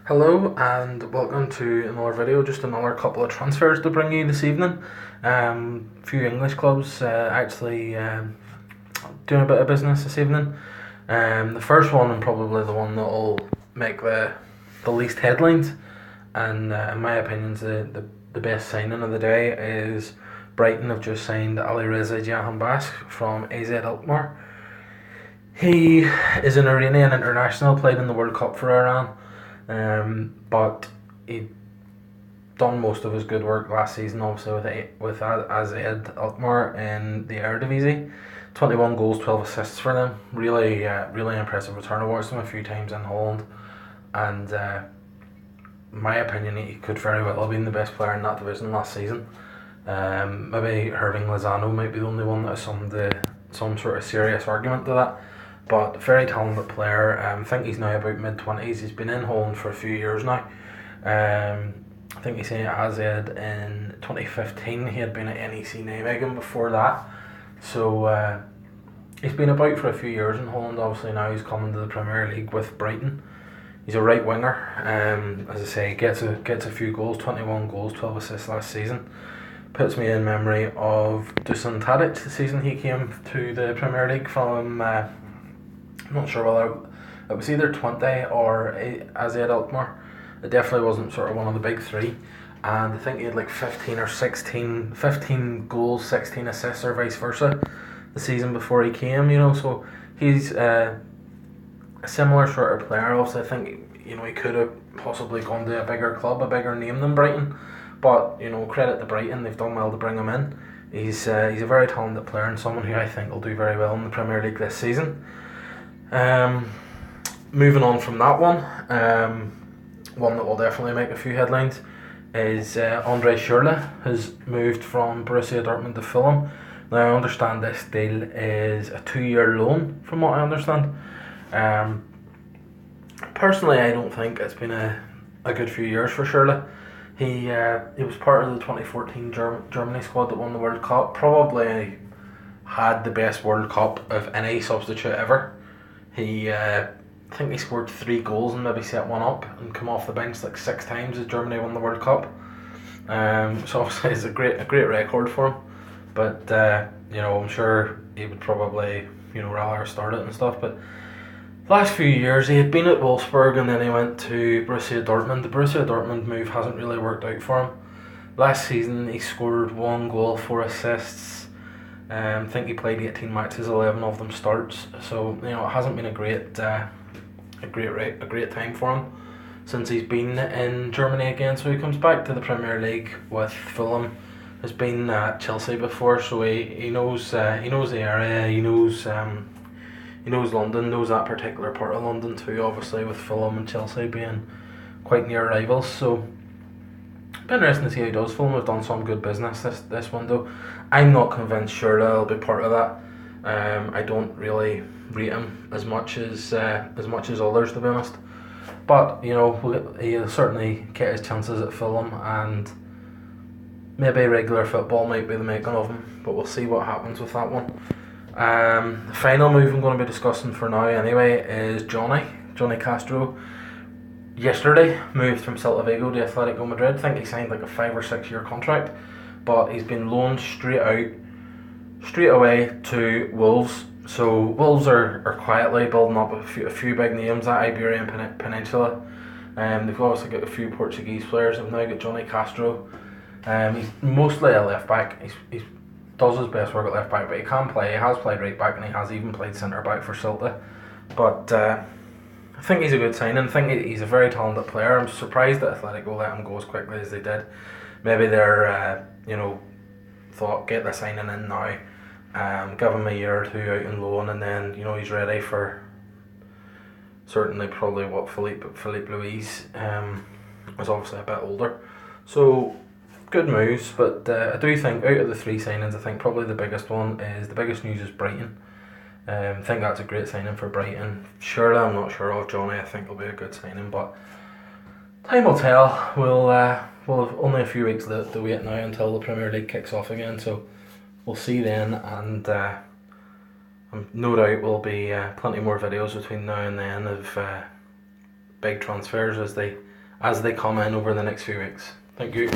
Hello and welcome to another video, just another couple of transfers to bring you this evening. Few English clubs actually doing a bit of business this evening. The first one, and probably the one that will make the least headlines, and in my opinion the best signing of the day, is Brighton have just signed Alireza Jahanbakhsh from AZ Alkmaar. He is an Iranian international, played in the World Cup for Iran. But he done most of his good work last season, obviously with AZ Alkmaar in the Eredivisie. 21 goals, 12 assists for them. Really impressive return. I watched him a few times in Holland, and in my opinion, he could very well have been the best player in that division last season. Maybe Irving Lozano might be the only one that has some sort of serious argument to that. But very talented player. I think he's now about mid-20s. He's been in Holland for a few years now. I think he's at AZ in 2015. He had been at NEC Nijmegen before that. So he's been about for a few years in Holland. Obviously now he's coming to the Premier League with Brighton. He's a right winger. As I say, gets a few goals, 21 goals, 12 assists last season. Puts me in memory of Dusan Tadic, the season he came to the Premier League from... I'm not sure whether it was either 20 or AZ Alkmaar. It definitely wasn't sort of one of the big three. And I think he had like 15 goals, 16 assists, or vice versa the season before he came, So he's a similar sort of player. Obviously, I think, he could have possibly gone to a bigger club, a bigger name than Brighton. But, credit to Brighton, they've done well to bring him in. He's a very talented player and someone who I think will do very well in the Premier League this season. Moving on from that one, one that will definitely make a few headlines is Andre Schürrle has moved from Borussia Dortmund to Fulham. Now I understand this deal is a 2-year loan, from what I understand. Personally, I don't think it's been a good few years for Schürrle. He was part of the 2014 Germany squad that won the World Cup. Probably had the best World Cup of any substitute ever. I think he scored 3 goals and maybe set one up and come off the bench like 6 times as Germany won the World Cup. So obviously it's a great record for him. But I'm sure he would probably rather start it and stuff. But the last few years he had been at Wolfsburg and then he went to Borussia Dortmund. The Borussia Dortmund move hasn't really worked out for him. Last season he scored 1 goal, 4 assists. I think he played 18 matches, 11 of them starts. So it hasn't been a great time for him since he's been in Germany again. So he comes back to the Premier League with Fulham. Has been at Chelsea before, so he knows the area. He knows London, knows that particular part of London too. Obviously, with Fulham and Chelsea being quite near rivals, so. It'll be interesting to see how he does. Fulham have done some good business this window. I'm not convinced Schürrle will be part of that. I don't really rate him as much as others, to be honest. But he'll certainly get his chances at Fulham, and maybe regular football might be the making of him. But we'll see what happens with that one. The final move I'm going to be discussing for now, anyway, is Johnny Castro. Yesterday moved from Celta Vigo to Atletico Madrid. I think he signed like a 5 or 6 year contract, but he's been loaned straight away to Wolves. So Wolves are quietly building up a few big names at Iberian Peninsula. They've obviously got a few Portuguese players. They've now got Johnny Castro. He's mostly a left back. He does his best work at left back, but he can play. He has played right back and he has even played centre back for Celta. But I think he's a good signing. I think he's a very talented player. I'm surprised that Atletico let him go as quickly as they did. Maybe they're, thought, get the signing in now, give him a year or 2 out on loan, and then, he's ready for certainly probably what Philippe Luis was obviously a bit older. So, good moves, but I do think out of the 3 signings, I think probably the biggest news is Brighton. I think that's a great signing for Brighton. Surely I'm not sure of. Johnny, I think will be a good signing, but time will tell. We'll have only a few weeks to wait now until the Premier League kicks off again, so we'll see then, and no doubt will be plenty more videos between now and then of big transfers as they as they come in over the next few weeks. Thank you.